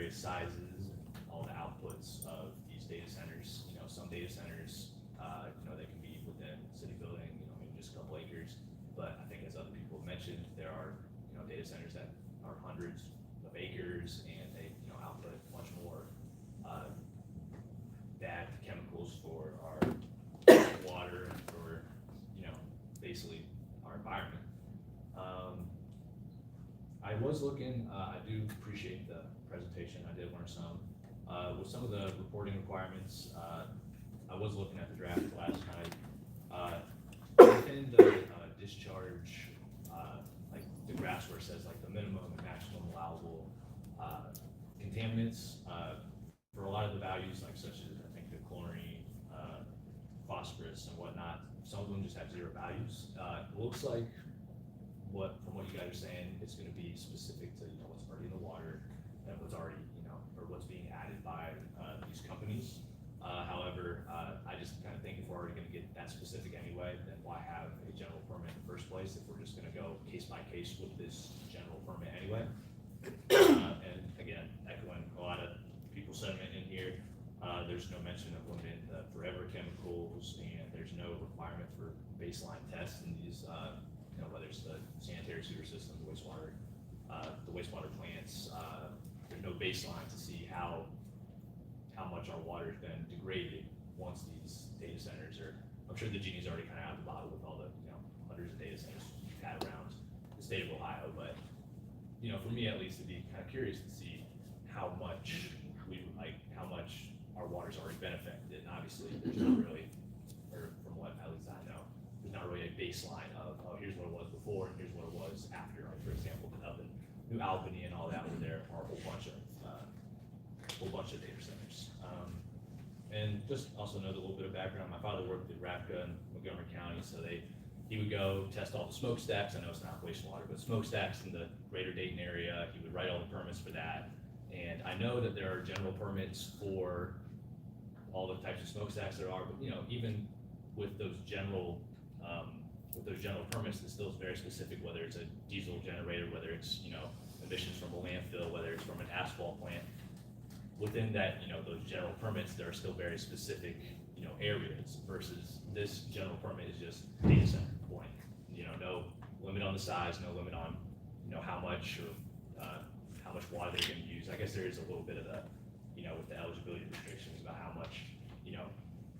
various sizes, all the outputs of these data centers. Some data centers, they can be within city building, maybe just a couple acres. But I think as other people have mentioned, there are, data centers that are hundreds of acres and they, output much more bad chemicals for our water and for, basically our environment. I was looking, I do appreciate the presentation. I did learn some. With some of the reporting requirements, I was looking at the draft last night. Within the discharge, like the graphs where it says like the minimum and maximum allowable contaminants, for a lot of the values, like such as I think the chlorine, phosphorus and whatnot, some of them just have zero values. It looks like from what you guys are saying, it's going to be specific to what's already in the water and what's already or what's being added by these companies. However, I just kind of think if we're already going to get that specific anyway, then why have a general permit in the first place if we're just going to go case by case with this general permit anyway? And again, echoing a lot of people's sentiment in here, there's no mention of limiting the forever chemicals, and there's no requirement for baseline tests in these, whether it's the sanitary sewer system, the wastewater plants. There's no baseline to see how much our water's been degraded once these data centers are. I'm sure the genie's already kind of out of the bottle with all the hundreds of data centers we've had around the state of Ohio, but for me at least, it'd be kind of curious to see how much our water's already been affected. And obviously, there's not really, or from what at least I know, there's not really a baseline of here's what it was before and here's what it was after. Like for example, up in New Albany and all that, where there are a whole bunch of data centers. And just also know a little bit of background. My father worked at RAPCA in Montgomery County, so he would go test all the smokestacks. I know it's not wastewater, but smokestacks in the greater Dayton area. He would write all the permits for that. And I know that there are general permits for all the types of smokestacks there are, but even with those general permits, it still is very specific, whether it's a diesel generator, whether it's emissions from a landfill, whether it's from an asphalt plant. Within that, those general permits, there are still very specific areas, versus this general permit is just data center point. No limit on the size, no limit on how much or how much water they're going to use. I guess there is a little bit of the with the eligibility restrictions about how much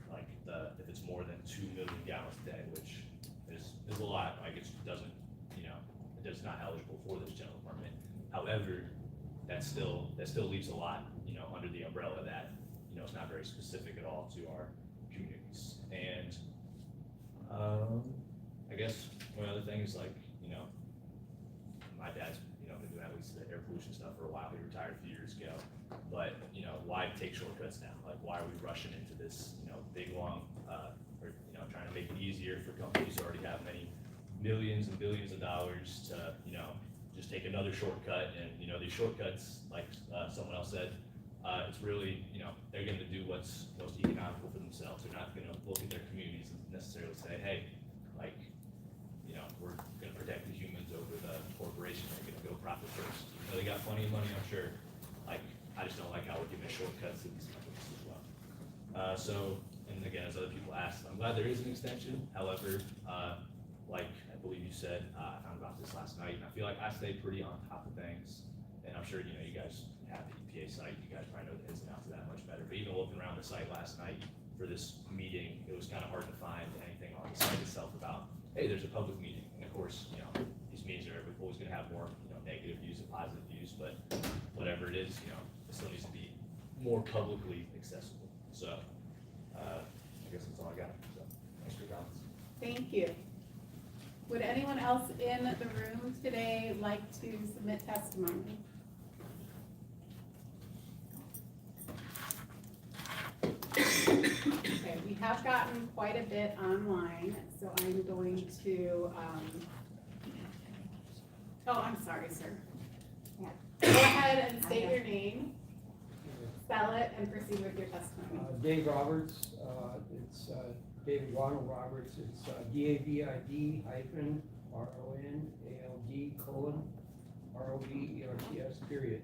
like if it's more than 2 million gallons a day, which is a lot. Like it doesn't it's not eligible for this general permit. However, that still leaves a lot under the umbrella that it's not very specific at all to our communities. And I guess one other thing is like my dad's been doing at least the air pollution stuff for a while. He retired a few years ago, but why take shortcuts now? Like why are we rushing into this big long or trying to make it easier for companies who already have many millions and billions of dollars to just take another shortcut? And these shortcuts, like someone else said, it's really they're going to do what's most economical for themselves. They're not going to look at their communities and necessarily say, hey, like we're going to protect the humans over the corporation. They're going to go profit first. They got plenty of money, I'm sure. Like I just don't like how we're giving shortcuts to these companies as well. And again, as other people asked, I'm glad there is an extension. However, like I believe you said, I found about this last night, and I feel like I stay pretty on top of things. And I'm sure you guys have the EPA site. You guys probably know the ins and outs of that much better. But even looking around the site last night for this meeting, it was kind of hard to find anything on the site itself about, hey, there's a public meeting. And of course, these meetings are always going to have more negative views and positive views, but whatever it is, it still needs to be more publicly accessible. So I guess that's all I got. So thanks for your comments. Thank you. Would anyone else in the room today like to submit testimony? Okay, we have gotten quite a bit online, so I'm going to, oh, I'm sorry, sir. Yeah. Go ahead and state your name, spell it, and proceed with your testimony. Dave Roberts, it's David Ronald Roberts, it's DAVID hyphen RONALD colon ROBERTS period.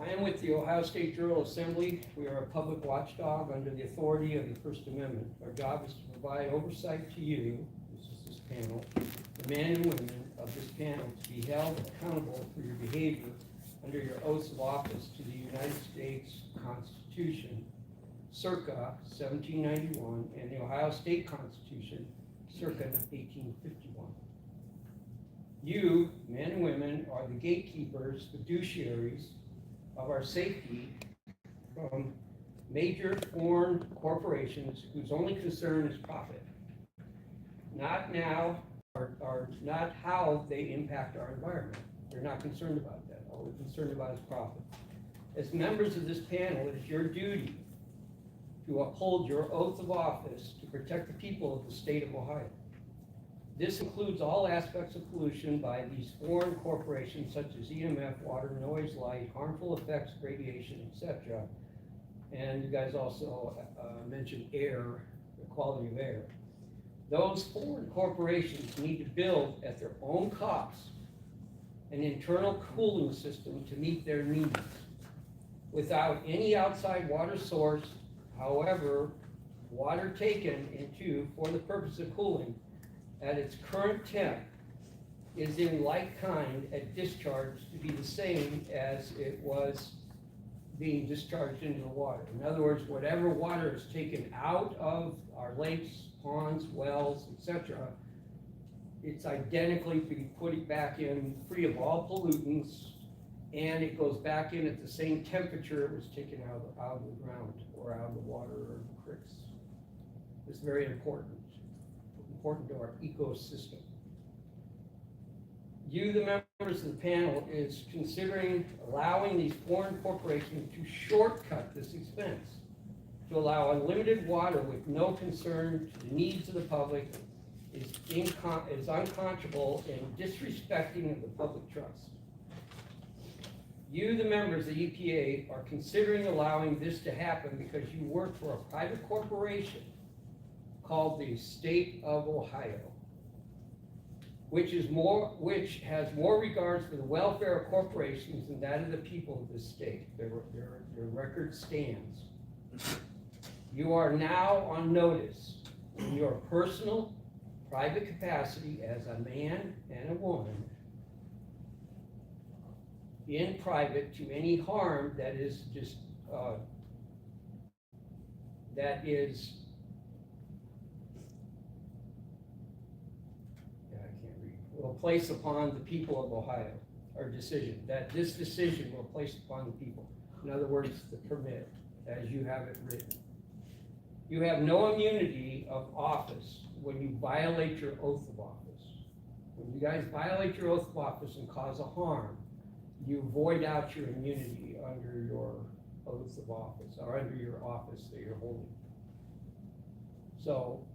I am with the Ohio State General Assembly. We are a public watchdog under the authority of the First Amendment. Our job is to provide oversight to you, this is this panel, the men and women of this panel, to be held accountable for your behavior under your oaths of office to the United States Constitution, circa 1791, and the Ohio State Constitution, circa 1851. You, men and women, are the gatekeepers, fiduciaries of our safety from major foreign corporations whose only concern is profit. Not now, or not how they impact our environment. They're not concerned about that. All they're concerned about is profit. As members of this panel, it is your duty to uphold your oath of office to protect the people of the state of Ohio. This includes all aspects of pollution by these foreign corporations such as EMF, water, noise, light, harmful effects, radiation, etc. And you guys also mentioned air, the quality of air. Those foreign corporations need to build at their own cost an internal cooling system to meet their needs without any outside water source. However, water taken into for the purpose of cooling at its current temp is in like kind at discharge to be the same as it was being discharged into the water. In other words, whatever water is taken out of our lakes, ponds, wells, etc., it's identically being put back in free of all pollutants, and it goes back in at the same temperature it was taken out of the ground or out of the water or the creeks. It's very important to our ecosystem. You, the members of the panel, is considering allowing these foreign corporations to shortcut this expense, to allow unlimited water with no concern to the needs of the public is unconscionable and disrespecting of the public trust. You, the members of the EPA, are considering allowing this to happen because you work for a private corporation called the State of Ohio, which has more regards for the welfare of corporations than that of the people of this state. Their record stands. You are now on notice in your personal, private capacity as a man and a woman in private to any harm that is just, will place upon the people of Ohio, or decision, that this decision will place upon the people. In other words, the permit, as you have it written. You have no immunity of office when you violate your oath of office. When you guys violate your oath of office and cause a harm, you void out your immunity under your oath of office, or under your office that you're holding. So,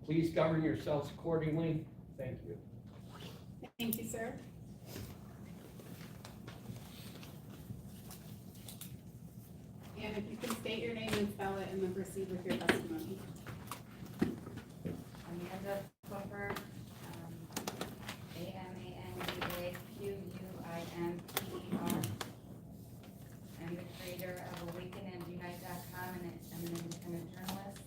please govern yourselves accordingly. Thank you. Thank you, sir. And if you can state your name and spell it and then proceed with your testimony. Amanda Clifford, AMANDAQUIMPER. I'm the creator of AwakenAndUnite.com, and I'm an independent journalist.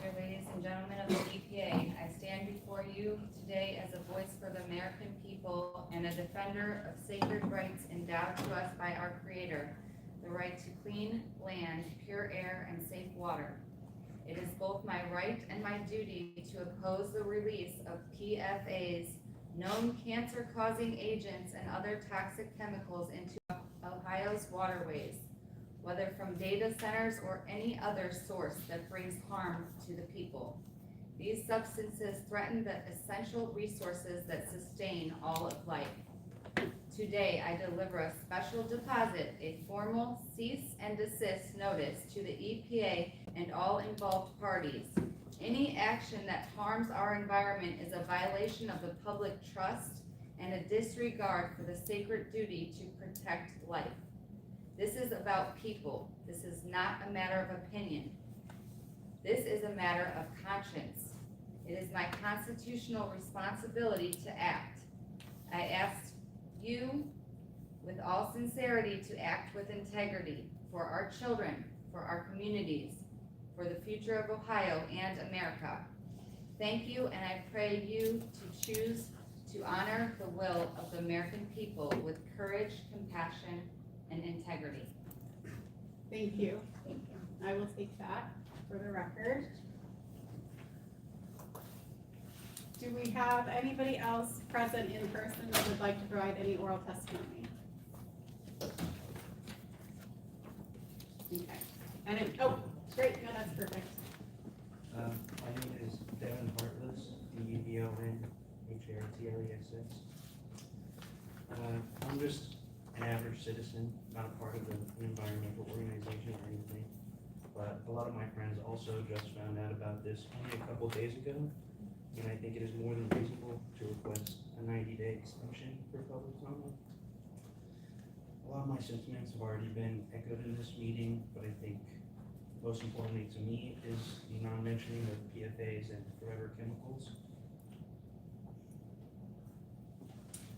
Dear ladies and gentlemen of the EPA, I stand before you today as a voice for the American people and a defender of sacred rights endowed to us by our Creator, the right to clean land, pure air, and safe water. It is both my right and my duty to oppose the release of PFAS, known cancer-causing agents, and other toxic chemicals into Ohio's waterways, whether from data centers or any other source that brings harm to the people. These substances threaten the essential resources that sustain all of life. Today, I deliver a special deposit, a formal cease and desist notice to the EPA and all involved parties. Any action that harms our environment is a violation of the public trust and a disregard for the sacred duty to protect life. This is about people. This is not a matter of opinion. This is a matter of conscience. It is my constitutional responsibility to act. I ask you with all sincerity to act with integrity for our children, for our communities, for the future of Ohio and America. Thank you, and I pray you to choose to honor the will of the American people with courage, compassion, and integrity. Thank you. Thank you. I will take that for the record. Do we have anybody else present in person that would like to provide any oral testimony? Okay. And it, oh, great, no, that's perfect. My name is Joan of Heart, DEVON HARTLESS. I'm just an average citizen, not a part of an environmental organization or anything. But a lot of my friends also just found out about this only a couple days ago. And I think it is more than reasonable to request a 90-day extension for public comment. A lot of my sentiments have already been echoed in this meeting, but I think most importantly to me is the non-mentioning of PFAs and forever chemicals.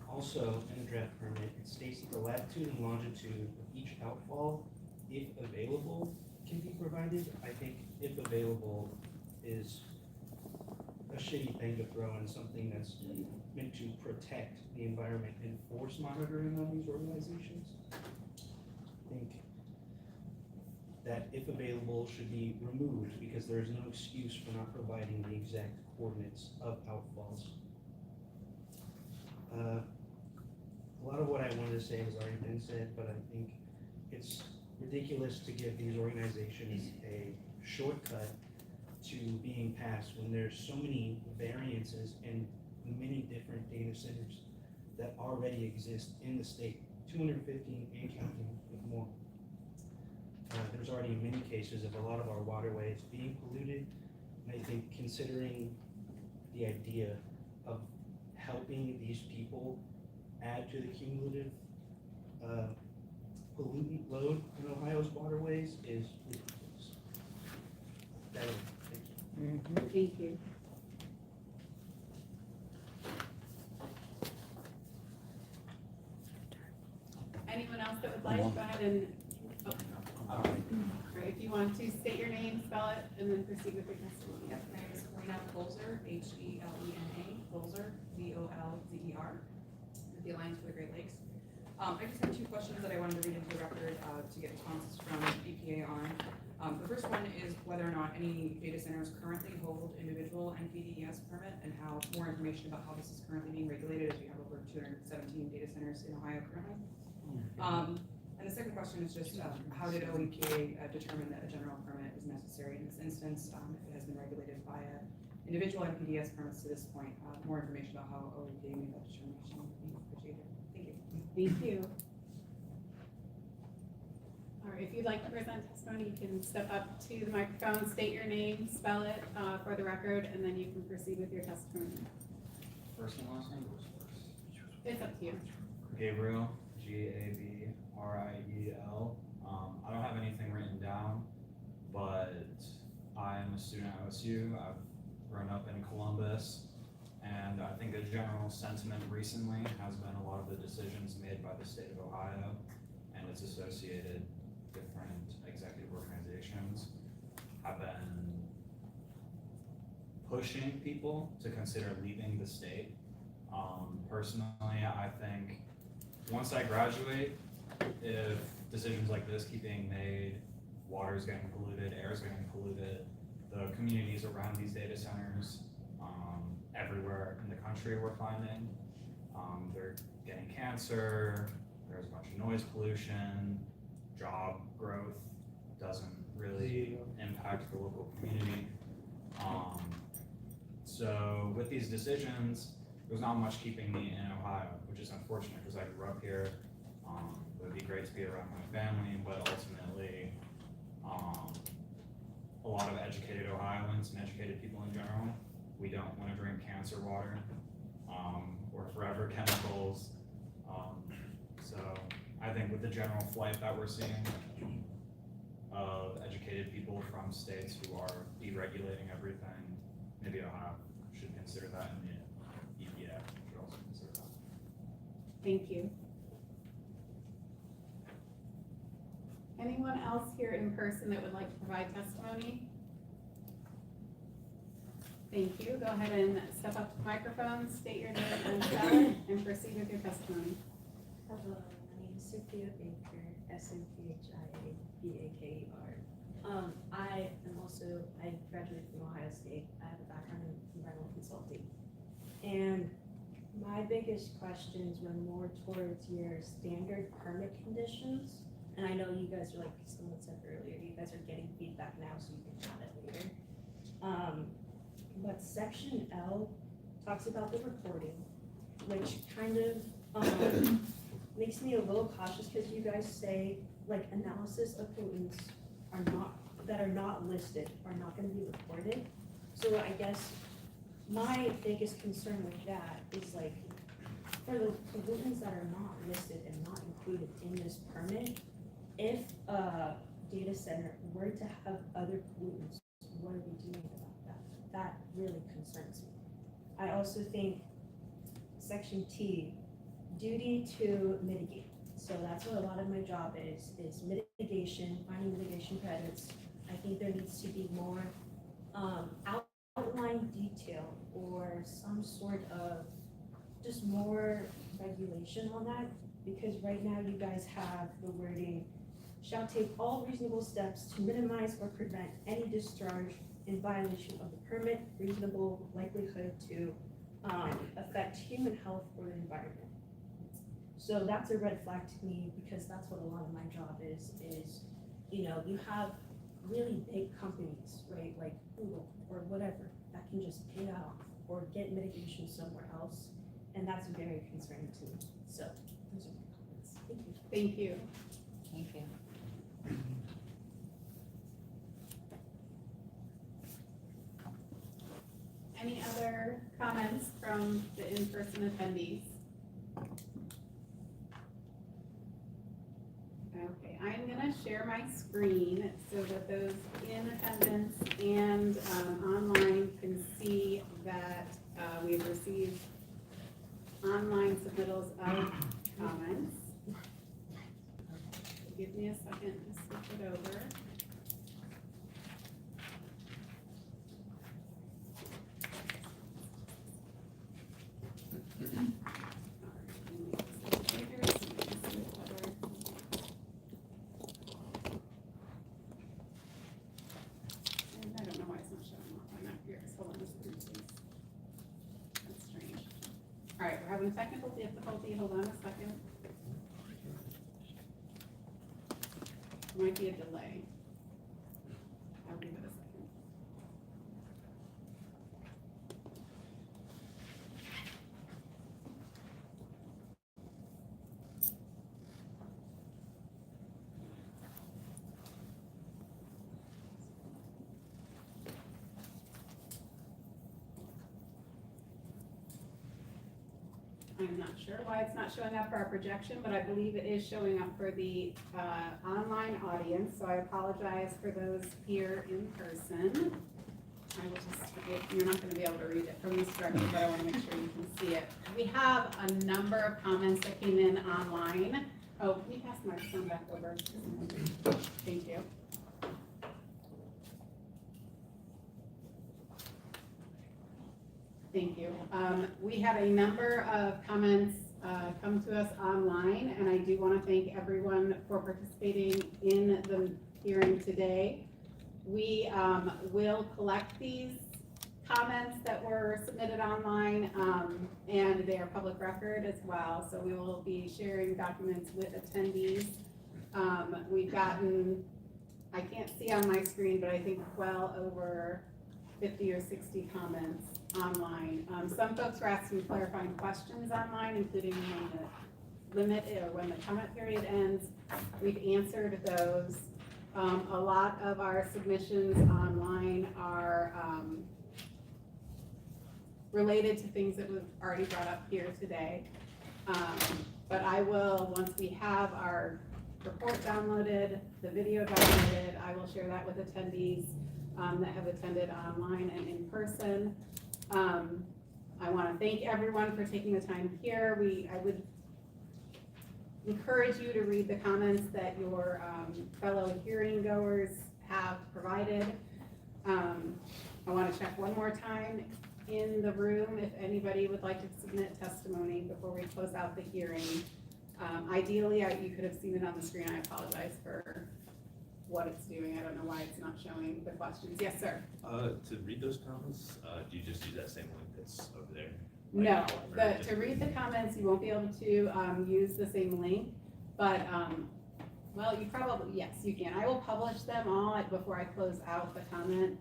Also, in the draft permit, it states that the latitude and longitude of each outfall, if available, can be provided. I think if available is a shitty thing to throw in something that's meant to protect the environment and force monitoring on these organizations. I think that if available should be removed because there is no excuse for not providing the exact coordinates of outfalls. A lot of what I wanted to say has already been said, but I think it's ridiculous to give these organizations a shortcut to being passed when there's so many variances and many different data centers that already exist in the state, 215 and counting with more. There's already many cases of a lot of our waterways being polluted, and I think considering the idea of helping these people add to the cumulative pollutant load in Ohio's waterways is ridiculous. That is, thank you. Thank you. Anyone else that would like, go ahead and, oh. All right, if you want to state your name, spell it, and then proceed with your testimony. Yep, my name is Karina Bolzer, Helena, Bolzer, Volzer, with the Alliance for the Great Lakes. I just have two questions that I wanted to read into the record to get responses from EPA on. The first one is whether or not any data centers currently hold individual NPDES permit and how more information about how this is currently being regulated, as we have over 217 data centers in Ohio currently. And the second question is just how did OEPA determine that a general permit is necessary in this instance, if it has been regulated via individual NPDES permits to this point? More information about how OEPA made that determination would be appreciated. Thank you. Thank you. All right, if you'd like to present testimony, you can step up to the microphone, state your name, spell it for the record, and then you can proceed with your testimony. First and last name was first. It's up to you. Gabriel, Gabriel. I don't have anything written down, but I'm a student at OSU. I've grown up in Columbus, and I think a general sentiment recently has been a lot of the decisions made by the state of Ohio and its associated different executive organizations have been pushing people to consider leaving the state. Personally, I think once I graduate, if decisions like this keep being made, water is getting polluted, air is getting polluted, the communities around these data centers, everywhere in the country we're finding, they're getting cancer, there's a bunch of noise pollution, job growth doesn't really impact the local community. So with these decisions, there's not much keeping me in Ohio, which is unfortunate because I grew up here. It would be great to be around my family, but ultimately, a lot of educated Ohioans and educated people in general, we don't want to drink cancer water or forever chemicals. So I think with the general flight that we're seeing of educated people from states who are deregulating everything, maybe Ohio should consider that, and the EPA should also consider that. Thank you. Anyone else here in person that would like to provide testimony? Thank you. Go ahead and step up to the microphone, state your name and spell it, and proceed with your testimony. Hello, my name is Sophia Baker, SMPHIABAKER. I graduated from Ohio State. I have a background in environmental consulting. And my biggest questions were more towards your standard permit conditions. And I know you guys are, like someone said earlier, you guys are getting feedback now, so you can have it later. But section L talks about the reporting, which kind of makes me a little cautious, because you guys say like analysis of pollutants that are not listed are not gonna be reported. So I guess my biggest concern with that is like, for the pollutants that are not listed and not included in this permit, if a data center were to have other pollutants, what are we doing about that? That really concerns me. I also think section T, duty to mitigate. So that's what a lot of my job is mitigation, finding mitigation credits. I think there needs to be more outline detail or some sort of just more regulation on that, because right now you guys have the wording, shall take all reasonable steps to minimize or prevent any discharge in violation of the permit, reasonable likelihood to affect human health or the environment. So that's a red flag to me, because that's what a lot of my job is, you know, you have really big companies, right, like Google or whatever, that can just pay off or get mitigation somewhere else, and that's very concerning to me. So those are my comments. Thank you. Thank you. Thank you. Any other comments from the in-person attendees? Okay, I'm gonna share my screen so that those in attendance and online can see that we've received online submittals of comments. Give me a second to switch it over. I don't know why it's not showing up on that here. Hold on, just please. That's strange. All right, we're having a technical difficulty. Hold on a second. Might be a delay. I'll give it a second. I'm not sure why it's not showing up for our projection, but I believe it is showing up for the online audience, so I apologize for those here in person. I will just, you're not gonna be able to read it from this direction, but I wanna make sure you can see it. We have a number of comments that came in online. Oh, can you pass the microphone back over? Thank you. Thank you. We had a number of comments come to us online, and I do want to thank everyone for participating in the hearing today. We will collect these comments that were submitted online, and they are public record as well, so we will be sharing documents with attendees. We've gotten, I can't see on my screen, but I think well over 50 or 60 comments online. Some folks were asking clarifying questions online, including when the limit or when the comment period ends. We've answered those. A lot of our submissions online are related to things that we've already brought up here today. But I will, once we have our report downloaded, the video downloaded, I will share that with attendees that have attended online and in person. I want to thank everyone for taking the time here. I would encourage you to read the comments that your fellow hearing goers have provided. I want to check one more time in the room if anybody would like to submit testimony before we close out the hearing. Ideally, you could have seen it on the screen. I apologize for what it's doing. I don't know why it's not showing the questions. Yes, sir. To read those comments, do you just use that same link that's over there? No, Like, to read the comments, you won't be able to use the same link, but, well, you probably, yes, you can. I will publish them all before I close out the comment,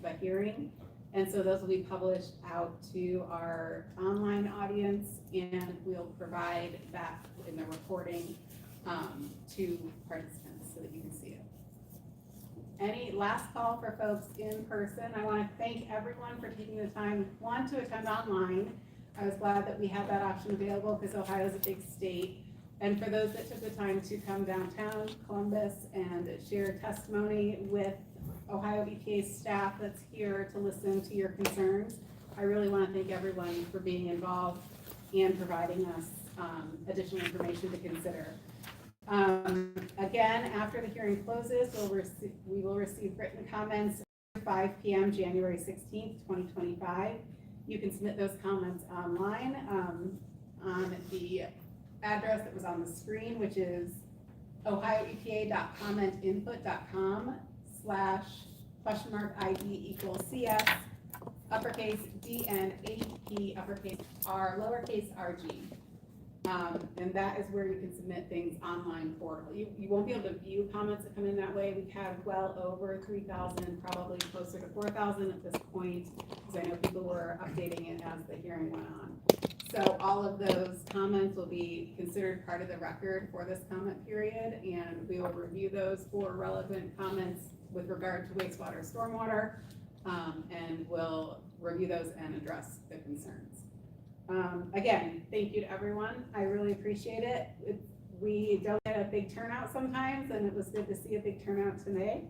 the hearing. And so those will be published out to our online audience, and we'll provide that in the recording to participants so that you can see it. Any last call for folks in person? I want to thank everyone for taking the time, one, to attend online. I was glad that we had that option available because Ohio is a big state. And for those that took the time to come downtown Columbus and share testimony with Ohio EPA staff that's here to listen to your concerns, I really want to thank everyone for being involved and providing us additional information to consider. Again, after the hearing closes, we will receive written comments at 5 p.m. January 16th, 2025. You can submit those comments online on the address that was on the screen, which is ohioepa.commentinput.com/?ID=CS uppercase DNHP uppercase R lowercase RG. And that is where you can submit things online portal. You won't be able to view comments that come in that way. We've had well over 3,000, probably closer to 4,000 at this point, because I know people were updating it as the hearing went on. So all of those comments will be considered part of the record for this comment period, and we will review those for relevant comments with regard to wastewater, stormwater, and we'll review those and address the concerns. Again, thank you to everyone. I really appreciate it. We don't get a big turnout sometimes, and it was good to see a big turnout today.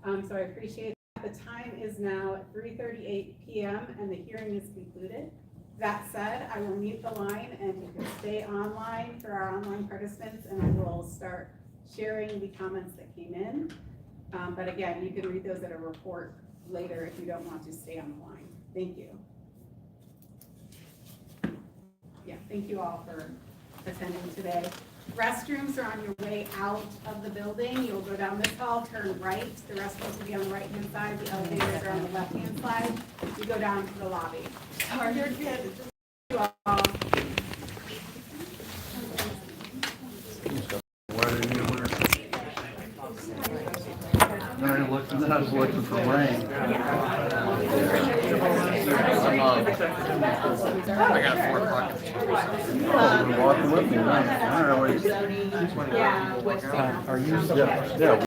So I appreciate that. The time is now 3:38 p.m. and the hearing is concluded. That said, I will mute the line and you can stay online for our online participants, and I will start sharing the comments that came in. But again, you can read those at a report later if you don't want to stay on the line. Thank you. Yeah, thank you all for attending today. Restrooms are on your way out of the building. You'll go down this hall, turn right. The restrooms will be on the right-hand side. The elevators are on the left-hand side. You go down to the lobby. Sorry, you're good. Thank you all. I was looking for rain. I got 4 o'clock. Walking with me, man. I don't know what Yeah. are you? Yeah.